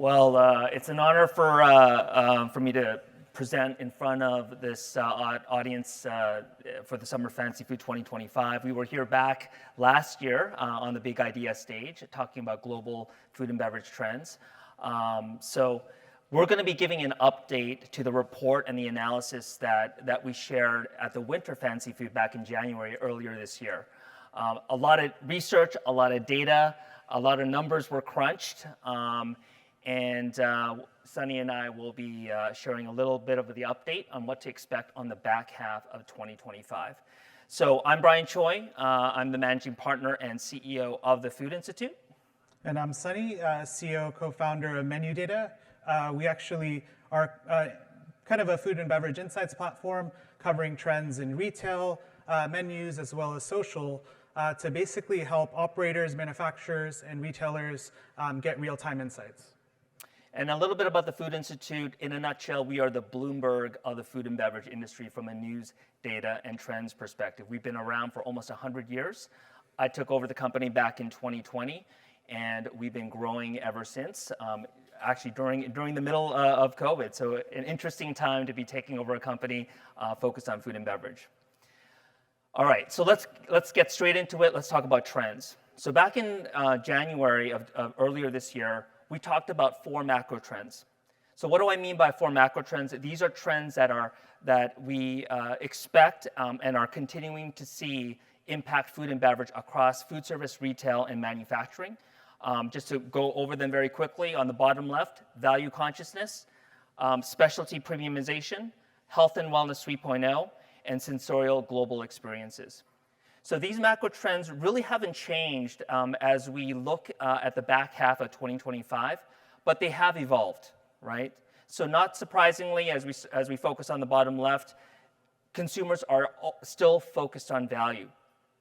It's an honor for me to present in front of this audience for the Summer Fancy Food 2025. We were here back last year on the Big Idea stage talking about global food and beverage trends. So we're going to be giving an update to the report and the analysis that we shared at the Winter Fancy Food back in January earlier this year. A lot of research, a lot of data, a lot of numbers were crunched. And Sunny and I will be sharing a little bit of the update on what to expect on the back half of 2025. So I'm Brian Choi. I'm the managing partner and CEO of the Food Institute. And I'm Sunny, CEO, co-founder of MenuData. We actually are kind of a food and beverage insights platform covering trends in retail, menus, as well as social, to basically help operators, manufacturers, and retailers get real-time insights. And a little bit about the Food Institute. In a nutshell, we are the Bloomberg of the food and beverage industry from a news, data, and trends perspective. We've been around for almost 100 years. I took over the company back in 2020, and we've been growing ever since, actually during the middle of COVID. So an interesting time to be taking over a company focused on food and beverage. All right, so let's get straight into it. Let's talk about trends. So back in January of earlier this year, we talked about 4 macro trends. So what do I mean by 4 macro trends? These are trends that we expect and are continuing to see impact food and beverage across food service, retail, and manufacturing. Just to go over them very quickly, on the bottom left, value consciousness, specialty premiumization, health and wellness 3.0, and sensorial global experiences. So these macro trends really haven't changed as we look at the back half of 2025, but they have evolved, right? So not surprisingly, as we focus on the bottom left, consumers are still focused on value,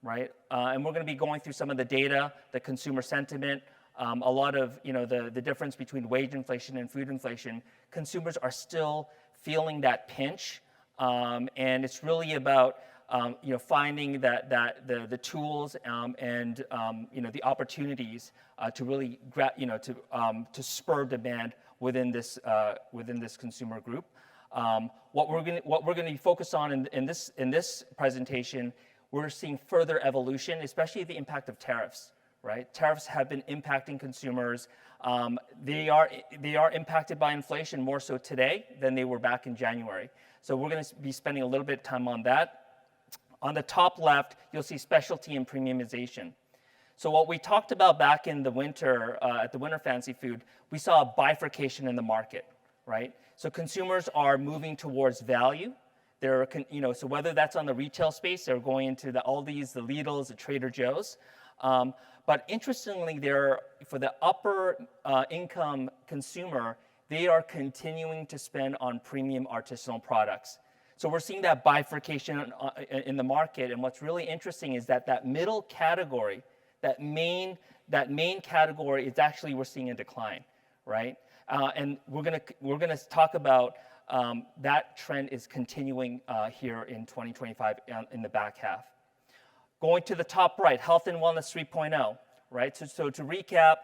right? And we're going to be going through some of the data, the consumer sentiment, a lot of the difference between wage inflation and food inflation. Consumers are still feeling that pinch, and it's really about finding the tools and the opportunities to really to spur demand within this consumer group. What we're going to be focused on in this presentation, we're seeing further evolution, especially the impact of tariffs. Right, tariffs have been impacting consumers. They are impacted by inflation more so today than they were back in January. So we're going to be spending a little bit of time on that. On the top left, you'll see specialty and premiumization. So what we talked about back in the winter, at the Winter Fancy Food, we saw a bifurcation in the market, right? So consumers are moving towards value. So whether that's on the retail space, they're going into the Aldi's, the Lidl's, the Trader Joe's. But interestingly, for the upper income consumer, they are continuing to spend on premium artisanal products. So we're seeing that bifurcation in the market, and what's really interesting is that middle category, that main category, is actually we're seeing a decline, right? And we're gonna talk about that trend is continuing here in 2025 in the back half. Going to the top right, health and wellness 3.0, right? So to recap,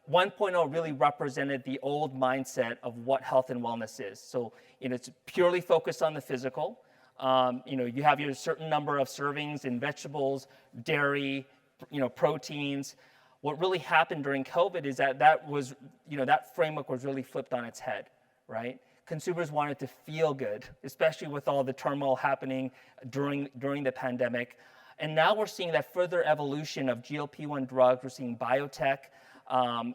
1.0 really represented the old mindset of what health and wellness is. So it's purely focused on the physical. You have your certain number of servings in vegetables, dairy, proteins. What really happened during COVID is that framework was really flipped on its head, right? Consumers wanted to feel good, especially with all the turmoil happening during the pandemic. And now we're seeing that further evolution of GLP-1 drugs. We're seeing biotech.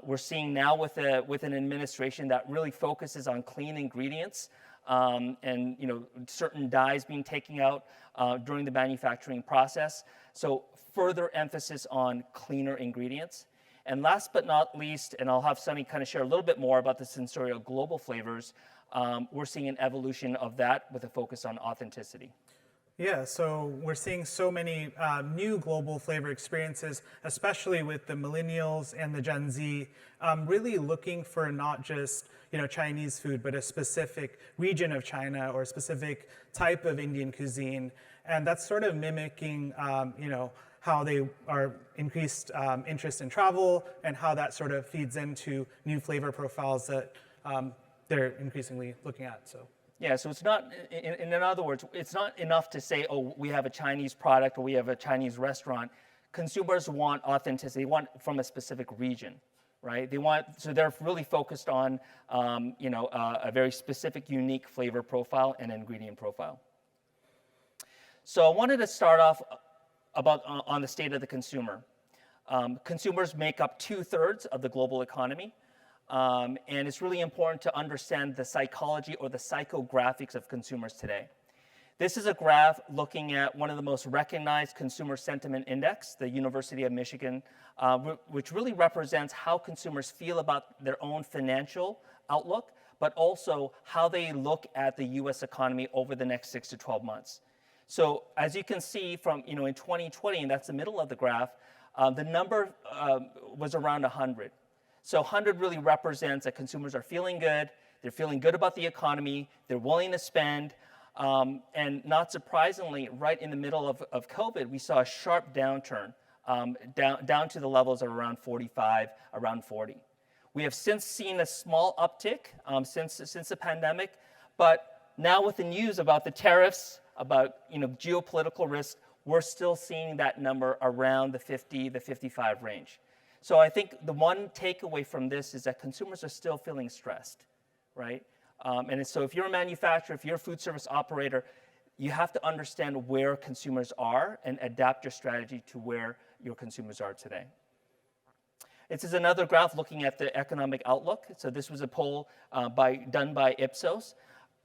We're seeing now with an administration that really focuses on clean ingredients and certain dyes being taken out during the manufacturing process. So further emphasis on cleaner ingredients. And last but not least, and I'll have Sunny kind of share a little bit more about the sensorial global flavors, we're seeing an evolution of that with a focus on authenticity. Yeah, so we're seeing so many new global flavor experiences, especially with the millennials and the Gen Z, really looking for not just Chinese food, but a specific region of China or a specific type of Indian cuisine, and that's sort of mimicking how they are increased interest in travel and how that sort of feeds into new flavor profiles that they're increasingly looking at. So. Yeah, so it's not, in other words, it's not enough to say, oh, we have a Chinese product or we have a Chinese restaurant. Consumers want authenticity. They want from a specific region, right? So they're really focused on, a very specific, unique flavor profile and ingredient profile. So I wanted to start off on the state of the consumer. Consumers make up 2/3 of the global economy. And it's really important to understand the psychology or the psychographics of consumers today. This is a graph looking at one of the most recognized consumer sentiment index, the University of Michigan, which really represents how consumers feel about their own financial outlook, but also how they look at the US economy over the next 6 to 12 months. So as you can see from, in 2020, and that's the middle of the graph, the number was around 100. So 100 really represents that consumers are feeling good, they're feeling good about the economy, they're willing to spend, and not surprisingly, right in the middle of COVID, we saw a sharp downturn, down to the levels of around 45, around 40. We have since seen a small uptick since the pandemic, but now with the news about the tariffs, about geopolitical risk, we're still seeing that number around the 50, the 55 range. So I think the one takeaway from this is that consumers are still feeling stressed, right? And so if you're a manufacturer, if you're a food service operator, you have to understand where consumers are and adapt your strategy to where your consumers are today. This is another graph looking at the economic outlook. So this was a poll done by Ipsos.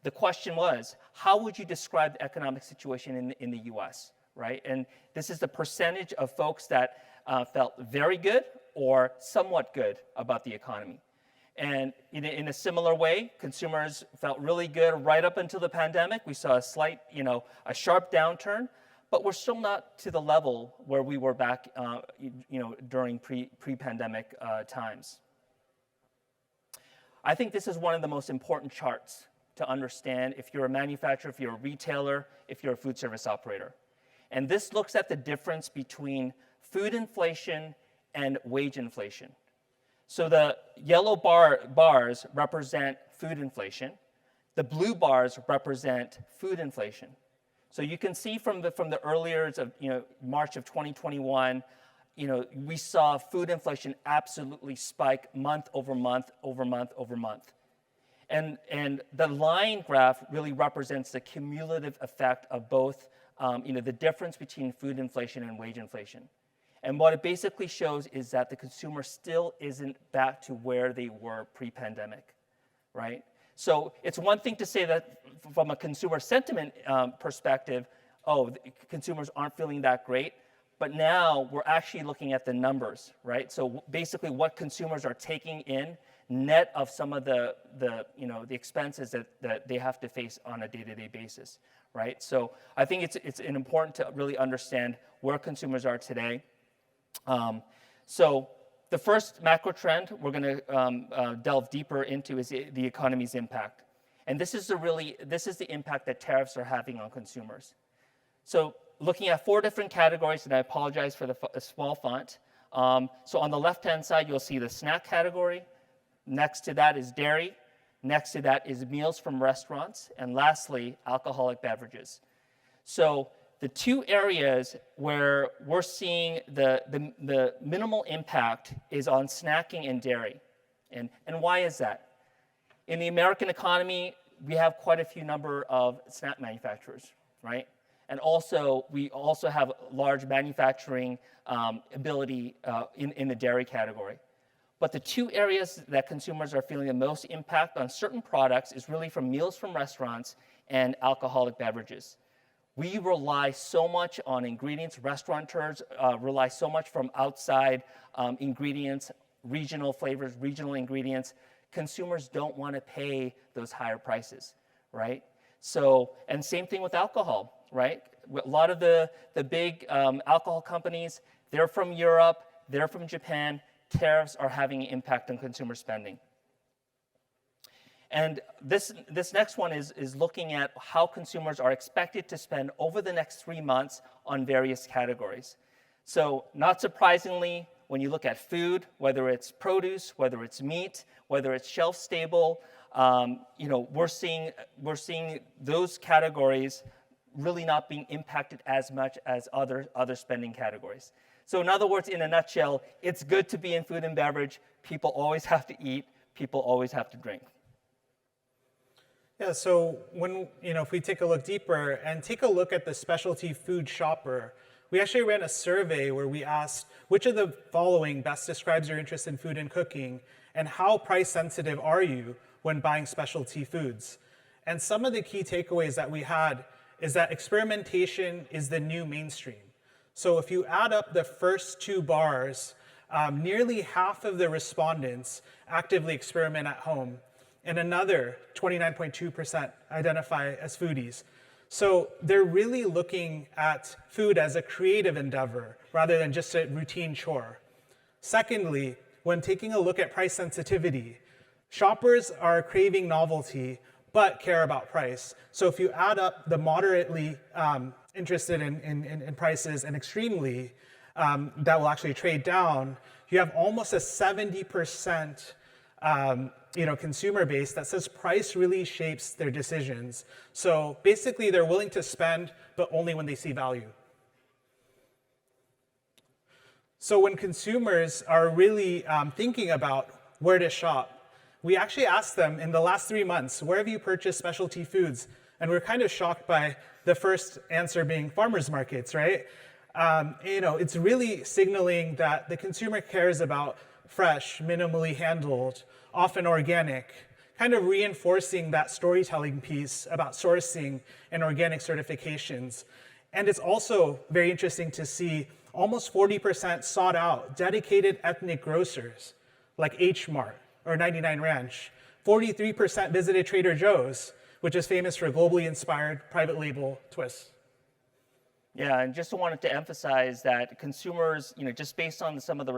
The question was, how would you describe the economic situation in the US, right? And this is the percentage of folks that felt very good or somewhat good about the economy. And in a similar way, consumers felt really good right up until the pandemic. We saw a slight, a sharp downturn, but we're still not to the level where we were back, during pre-pandemic times. I think this is one of the most important charts to understand if you're a manufacturer, if you're a retailer, if you're a food service operator. And this looks at the difference between food inflation and wage inflation. So the yellow bars represent food inflation. The blue bars represent food inflation. So you can see from the earlier of March of 2021, we saw food inflation absolutely spike month over month over month over month. And the line graph really represents the cumulative effect of both the difference between food inflation and wage inflation. And what it basically shows is that the consumer still isn't back to where they were pre-pandemic, right? So it's one thing to say that from a consumer sentiment perspective, consumers aren't feeling that great, but now we're actually looking at the numbers, right? So basically what consumers are taking in net of some of the expenses that they have to face on a day-to-day basis, right? So I think it's important to really understand where consumers are today. So the first macro trend we're going to delve deeper into is the economy's impact. And this is the impact that tariffs are having on consumers. So looking at 4 different categories, and I apologize for the small font. So on the left-hand side, you'll see the snack category. Next to that is dairy. Next to that is meals from restaurants. And lastly, alcoholic beverages. So the 2 areas where we're seeing the minimal impact is on snacking and dairy. And why is that? In the American economy, we have quite a few number of snack manufacturers, right? And also, we also have large manufacturing ability in the dairy category. But the 2 areas that consumers are feeling the most impact on certain products is really from meals from restaurants and alcoholic beverages. We rely so much on ingredients. Restaurateurs rely so much from outside ingredients, regional flavors, regional ingredients. Consumers don't want to pay those higher prices, right? So, and same thing with alcohol, right? A lot of the big alcohol companies, they're from Europe, they're from Japan. Tariffs are having an impact on consumer spending. And this next one is looking at how consumers are expected to spend over the next 3 months on various categories. So not surprisingly, when you look at food, whether it's produce, whether it's meat, whether it's shelf stable, we're seeing those categories really not being impacted as much as other spending categories. So in other words, in a nutshell, it's good to be in food and beverage. People always have to eat. People always have to drink. Yeah, so if we take a look deeper and take a look at the specialty food shopper, we actually ran a survey where we asked which of the following best describes your interest in food and cooking, and how price sensitive are you when buying specialty foods? And some of the key takeaways that we had is that experimentation is the new mainstream. So if you add up the first 2 bars, nearly half of the respondents actively experiment at home, and another 29.2% identify as foodies. So they're really looking at food as a creative endeavor rather than just a routine chore. Secondly, when taking a look at price sensitivity, shoppers are craving novelty but care about price. So if you add up the moderately interested in prices and extremely that will actually trade down, you have almost a 70% consumer base that says price really shapes their decisions. So basically, they're willing to spend, but only when they see value. So when consumers are really thinking about where to shop, we actually asked them in the last 3 months, where have you purchased specialty foods? And we're kind of shocked by the first answer being farmers markets, right? It's really signaling that the consumer cares about fresh, minimally handled, often organic, kind of reinforcing that storytelling piece about sourcing and organic certifications. And it's also very interesting to see almost 40% sought out dedicated ethnic grocers like H Mart or 99 Ranch. 43% visited Trader Joe's, which is famous for globally inspired private label twists. Yeah, and just wanted to emphasize that consumers, just based on some of the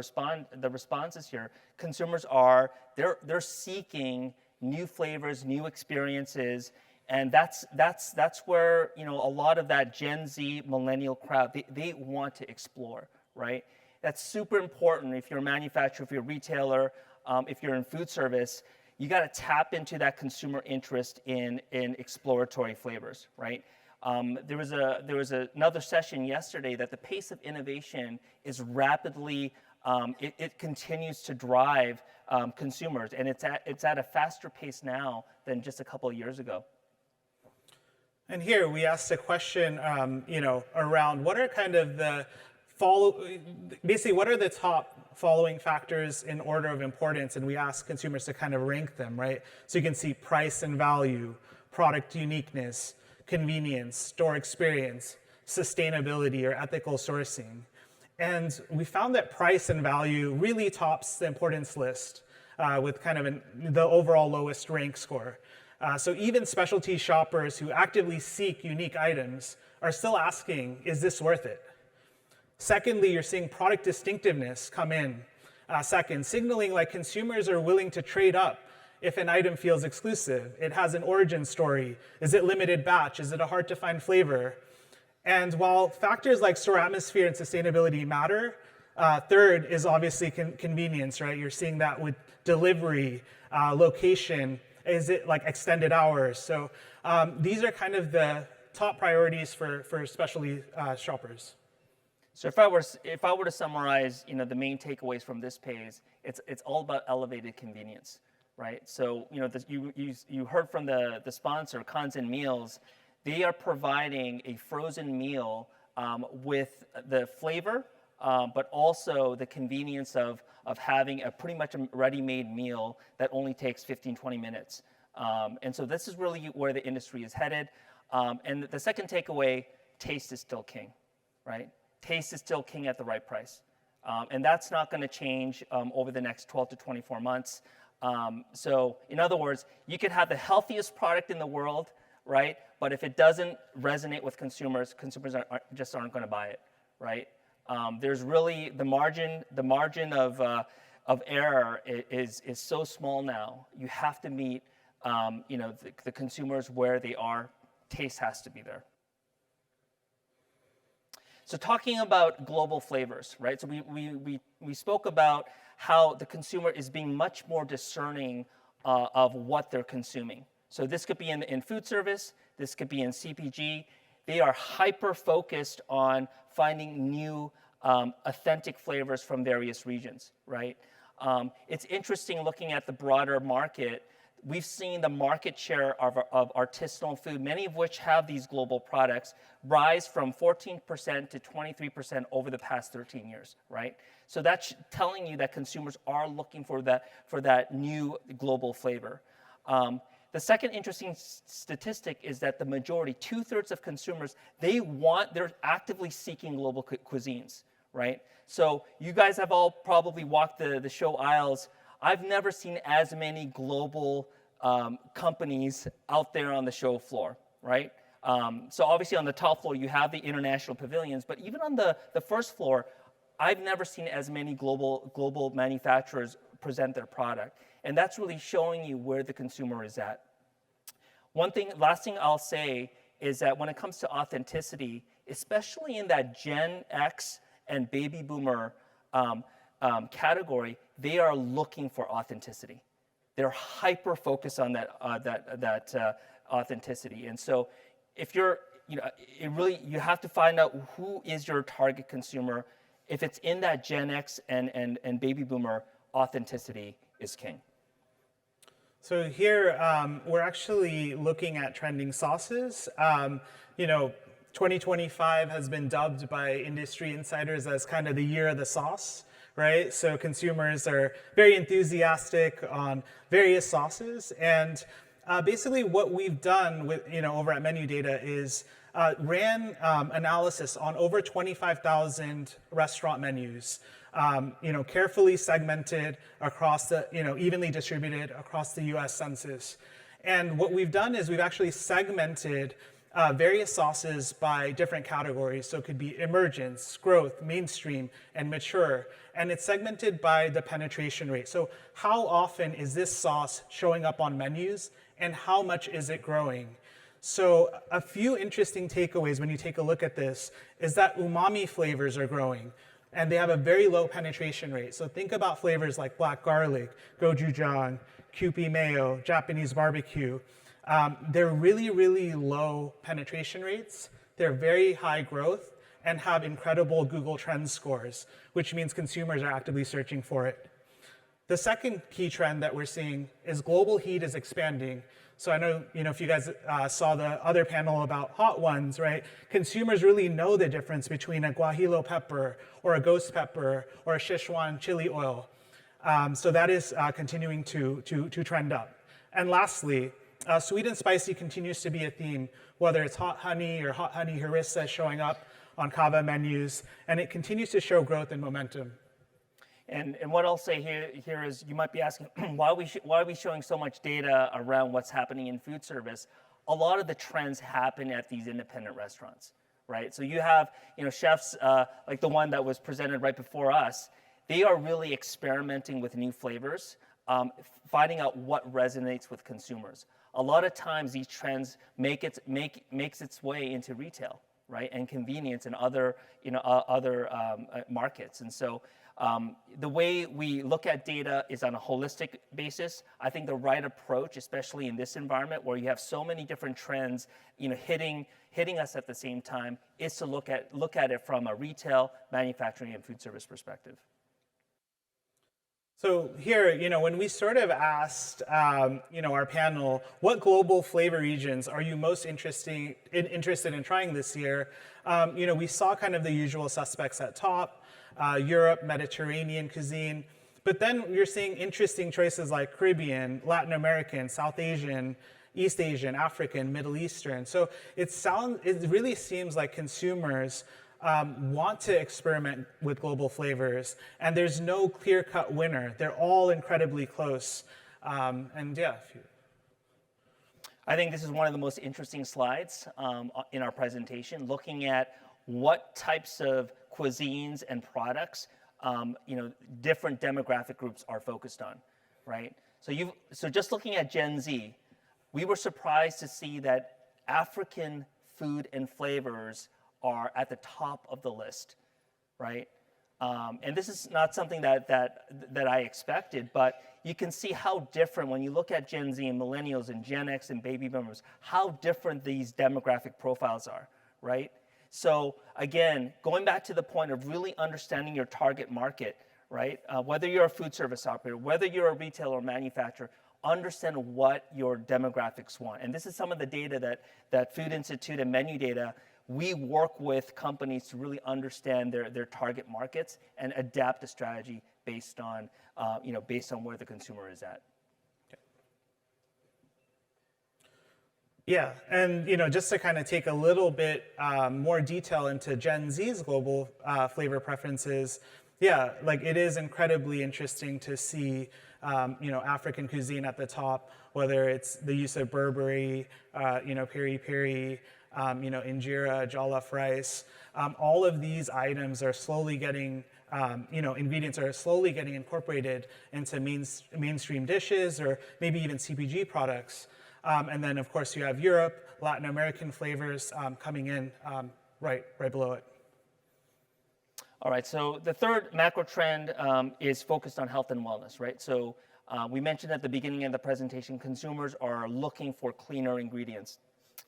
responses here, consumers they're seeking new flavors, new experiences, and that's where a lot of that Gen Z millennial crowd they want to explore, right? That's super important if you're a manufacturer, if you're a retailer, if you're in food service. You got to tap into that consumer interest in exploratory flavors, right? There was another session yesterday that the pace of innovation is rapidly, it continues to drive consumers, and it's at a faster pace now than just a couple of years ago. And here we asked a question, around what are kind of what are the top following factors in order of importance, and we asked consumers to kind of rank them, right? So you can see price and value, product uniqueness, convenience, store experience, sustainability, or ethical sourcing. And we found that price and value really tops the importance list with kind of the overall lowest rank score. So even specialty shoppers who actively seek unique items are still asking, is this worth it? Secondly, you're seeing product distinctiveness come in second, signaling like consumers are willing to trade up if an item feels exclusive. It has an origin story. Is it limited batch? Is it a hard to find flavor? And while factors like store atmosphere and sustainability matter, third is obviously convenience, right? You're seeing that with delivery, location. Is it like extended hours? So these are kind of the top priorities for specialty shoppers. So if I were to summarize, the main takeaways from this page, it's all about elevated convenience, right? So you heard from the sponsor, Kanzen Meals. They are providing a frozen meal with the flavor, but also the convenience of having a pretty much a ready-made meal that only takes 15-20 minutes. And so this is really where the industry is headed. And the second takeaway, taste is still king, right? Taste is still king at the right price. And that's not going to change over the next 12 to 24 months. So in other words, you could have the healthiest product in the world, right? But if it doesn't resonate with consumers, consumers just aren't going to buy it, right? There's really the margin of error is so small now. You have to meet the consumers where they are. Taste has to be there. So talking about global flavors, right? So we spoke about how the consumer is being much more discerning of what they're consuming. So this could be in food service, this could be in CPG. They are hyper-focused on finding new authentic flavors from various regions, right? It's interesting looking at the broader market. We've seen the market share of artisanal food, many of which have these global products, rise from 14% to 23% over the past 13 years, right? So that's telling you that consumers are looking for that new global flavor. The second interesting statistic is that the majority, 2/3 of consumers, they're actively seeking global cuisines, right? So you guys have all probably walked the show aisles. I've never seen as many global companies out there on the show floor, right? So obviously on the top floor, you have the international pavilions, but even on the first floor, I've never seen as many global manufacturers present their product. And that's really showing you where the consumer is at. Last thing I'll say is that when it comes to authenticity, especially in that Gen X and baby boomer category, they are looking for authenticity. They're hyper focused on that authenticity. And so if you have to find out who is your target consumer. If it's in that Gen X and baby boomer, authenticity is king. So here, we're actually looking at trending sauces. 2025 has been dubbed by industry insiders as kind of the year of the sauce, right? So consumers are very enthusiastic on various sauces. And basically what we've done with, over at MenuData is ran analysis on over 25,000 restaurant menus, carefully segmented across the, evenly distributed across the US Census. And what we've done is we've actually segmented various sauces by different categories. So it could be emergence, growth, mainstream, and mature. And it's segmented by the penetration rate. So how often is this sauce showing up on menus and how much is it growing? So a few interesting takeaways when you take a look at this is that umami flavors are growing and they have a very low penetration rate. So think about flavors like black garlic, gochujang, Kewpie mayo, Japanese barbecue. They're really, really low penetration rates. They're very high growth and have incredible Google Trends scores, which means consumers are actively searching for it. The second key trend that we're seeing is global heat is expanding. So I know, if you guys saw the other panel about hot ones, right? Consumers really know the difference between a guajillo pepper or a ghost pepper or a Szechuan chili oil. So that is continuing to trend up. And lastly, sweet and spicy continues to be a theme, whether it's hot honey or hot honey harissa showing up on Kava menus, and it continues to show growth and momentum. And what I'll say here is you might be asking, why are we showing so much data around what's happening in food service? A lot of the trends happen at these independent restaurants, right? So you have chefs like the one that was presented right before us. They are really experimenting with new flavors, finding out what resonates with consumers. A lot of times these trends makes its way into retail, right, and convenience and other markets. And so the way we look at data is on a holistic basis. I think the right approach, especially in this environment where you have so many different trends, hitting us at the same time, is to look at it from a retail, manufacturing, and food service perspective. So here, when we sort of asked, our panel, what global flavor regions are you most interested in trying this year? We saw kind of the usual suspects at top, Europe, Mediterranean cuisine, but then you're seeing interesting choices like Caribbean, Latin American, South Asian, East Asian, African, Middle Eastern. So it really seems like consumers want to experiment with global flavors, and there's no clear-cut winner. They're all incredibly close. I think this is one of the most interesting slides in our presentation, looking at what types of cuisines and products different demographic groups are focused on, right? So just looking at Gen Z, we were surprised to see that African food and flavors are at the top of the list, right? And this is not something that I expected, but you can see how different, when you look at Gen Z and millennials and Gen X and baby boomers, how different these demographic profiles are, right? So again, going back to the point of really understanding your target market, right? Whether you're a food service operator, whether you're a retailer or manufacturer, understand what your demographics want. And this is some of the data that Food Institute and MenuData, we work with companies to really understand their target markets and adapt a strategy based on where the consumer is at. Yeah, and just to kind of take a little bit more detail into Gen Z's global flavor preferences, yeah, like it is incredibly interesting to see African cuisine at the top, whether it's the use of Burberry, peri peri, injera, jollof rice. All of these items are slowly getting, ingredients are slowly getting incorporated into mainstream dishes or maybe even CPG products. And then, of course, you have Europe, Latin American flavors coming in right below it. All right, so the third macro trend is focused on health and wellness, right? So we mentioned at the beginning of the presentation, consumers are looking for cleaner ingredients.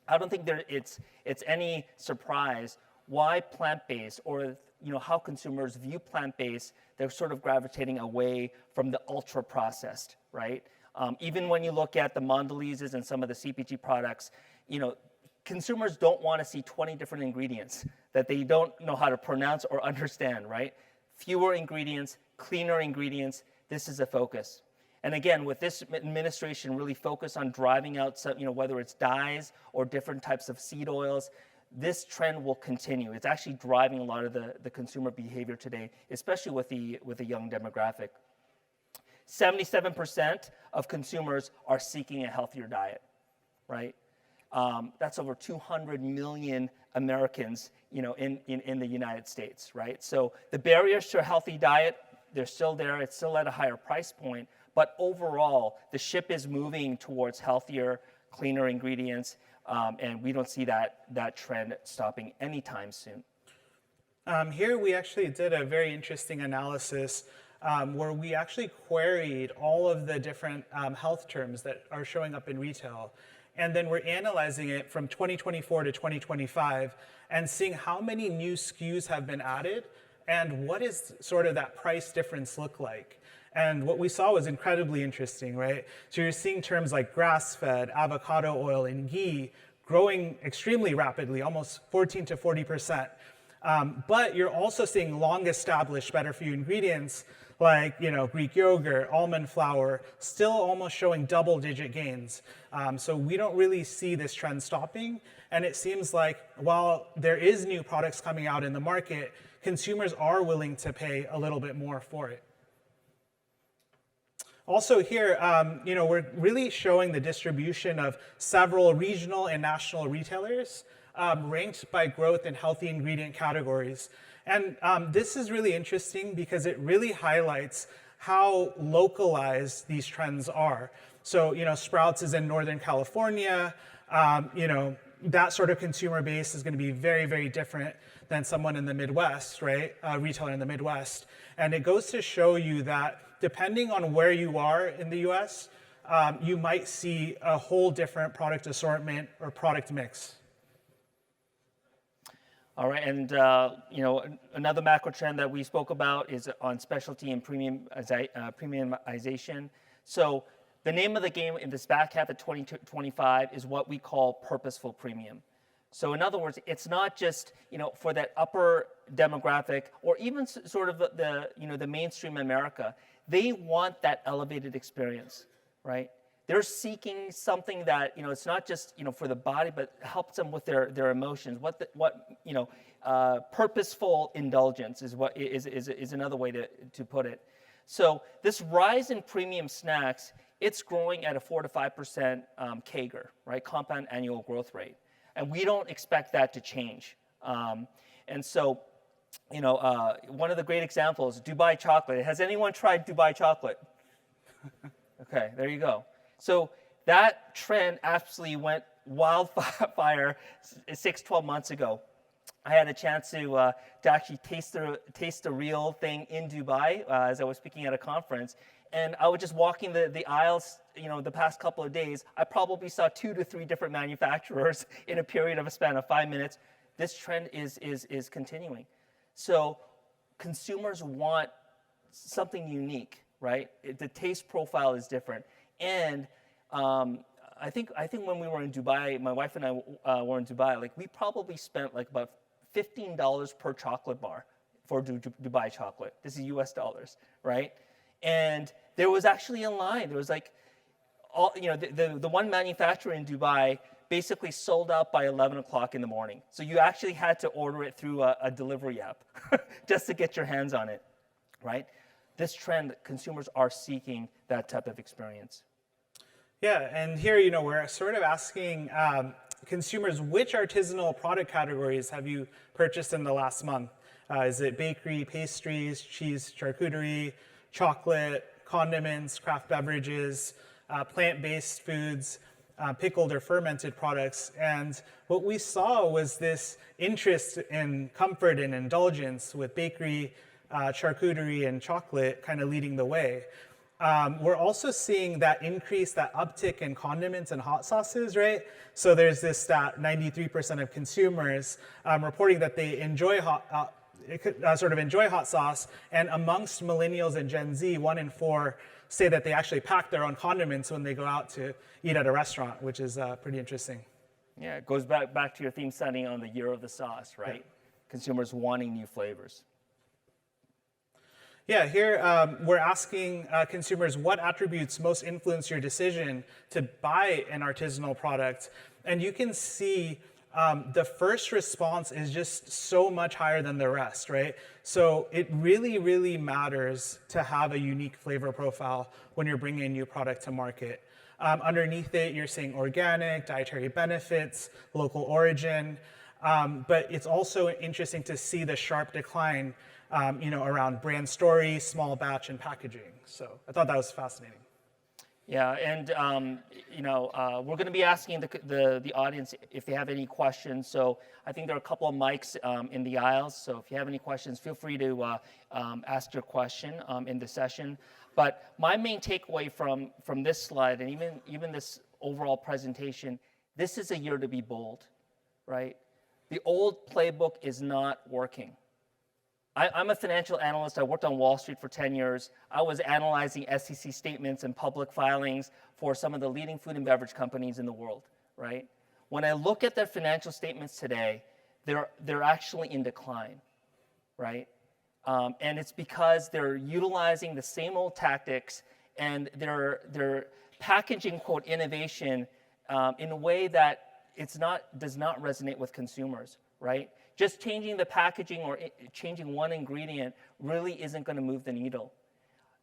I don't think it's any surprise why plant-based, or how consumers view plant-based. They're sort of gravitating away from the ultra-processed, right? Even when you look at the Mondelese's and some of the CPG products, consumers don't want to see 20 different ingredients that they don't know how to pronounce or understand, right? Fewer ingredients, cleaner ingredients, this is a focus. And again, with this administration really focused on driving out some, whether it's dyes or different types of seed oils, this trend will continue. It's actually driving a lot of the consumer behavior today, especially with the young demographic. 77% of consumers are seeking a healthier diet, right? That's over 200 million Americans, in the United States, right? So the barriers to a healthy diet, they're still there. It's still at a higher price point, but overall, the ship is moving towards healthier, cleaner ingredients, and we don't see that trend stopping anytime soon. Here we actually did a very interesting analysis where we actually queried all of the different health terms that are showing up in retail. And then we're analyzing it from 2024 to 2025 and seeing how many new SKUs have been added and what is sort of that price difference look like. And what we saw was incredibly interesting, right? So you're seeing terms like grass-fed, avocado oil, and ghee growing extremely rapidly, almost 14 to 40%. But you're also seeing long-established, better-for-you ingredients like Greek yogurt, almond flour, still almost showing double-digit gains. So we don't really see this trend stopping. And it seems like while there is new products coming out in the market, consumers are willing to pay a little bit more for it. Also here, we're really showing the distribution of several regional and national retailers ranked by growth in healthy ingredient categories. And this is really interesting because it really highlights how localized these trends are. So, Sprouts is in Northern California. That sort of consumer base is going to be very, very different than someone in the Midwest, right? A retailer in the Midwest. And it goes to show you that depending on where you are in the US, you might see a whole different product assortment or product mix. All right, and another macro trend that we spoke about is on specialty and premiumization. So the name of the game in this back half of 2025 is what we call Purposeful Premium. So in other words, it's not just for that upper demographic or even sort of the mainstream America. They want that elevated experience, right? They're seeking something that it's not just for the body, but helps them with their emotions. Purposeful indulgence is another way to put it. So this rise in premium snacks it's growing at a 4 to 5% CAGR, right? Compound annual growth rate. And we don't expect that to change. And so, one of the great examples, Dubai chocolate. Has anyone tried Dubai chocolate? Okay, there you go. So that trend absolutely went wildfire 12 months ago. I had a chance to actually taste the real thing in Dubai as I was speaking at a conference. And I was just walking the aisles, the past couple of days. I probably saw 2 to 3 different manufacturers in a period of a span of 5 minutes. This trend is continuing. So consumers want something unique, right? The taste profile is different. And I think when we were in Dubai, my wife and I were in Dubai, like we probably spent like about $15 per chocolate bar for Dubai chocolate. This is US dollars, right? And there was actually a line. There was like, the one manufacturer in Dubai basically sold out by 11 o'clock in the morning. So you actually had to order it through a delivery app just to get your hands on it, right? This trend, consumers are seeking that type of experience. Yeah, and here, we're sort of asking consumers, which artisanal product categories have you purchased in the last month? Is it bakery, pastries, cheese, charcuterie, chocolate, condiments, craft beverages, plant-based foods, pickled or fermented products? And what we saw was this interest in comfort and indulgence with bakery, charcuterie, and chocolate kind of leading the way. We're also seeing that uptick in condiments and hot sauces, right? So there's this stat, 93% of consumers reporting that they enjoy hot sauce, and amongst millennials and Gen Z, 1 in 4 say that they actually pack their own condiments when they go out to eat at a restaurant, which is pretty interesting. Yeah, it goes back to your theme, Sunny, on the year of the sauce, right? Yeah. Consumers wanting new flavors. Yeah, here we're asking consumers what attributes most influence your decision to buy an artisanal product. And you can see the first response is just so much higher than the rest, right? So it really, really matters to have a unique flavor profile when you're bringing a new product to market. Underneath it, you're seeing organic, dietary benefits, local origin. But it's also interesting to see the sharp decline around brand story, small batch, and packaging. So I thought that was fascinating. Yeah, and we're going to be asking the audience if they have any questions. So I think there are a couple of mics in the aisles. So if you have any questions, feel free to ask your question in the session. But my main takeaway from this slide and even this overall presentation, this is a year to be bold, right? The old playbook is not working. I'm a financial analyst. I worked on Wall Street for 10 years. I was analyzing SEC statements and public filings for some of the leading food and beverage companies in the world, right? When I look at their financial statements today, they're actually in decline, right? And it's because they're utilizing the same old tactics, and they're packaging, quote, innovation in a way that does not resonate with consumers, right? Just changing the packaging or changing one ingredient really isn't going to move the needle.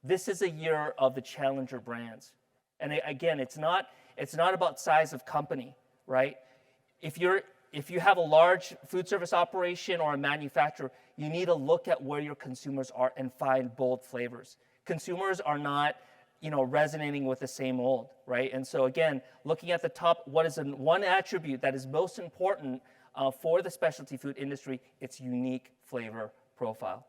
This is a year of the challenger brands. And again, it's not about size of company, right? If you have a large food service operation or a manufacturer, you need to look at where your consumers are and find bold flavors. Consumers are not resonating with the same old, right? And so again, looking at the top, what is one attribute that is most important for the specialty food industry? It's unique flavor profile.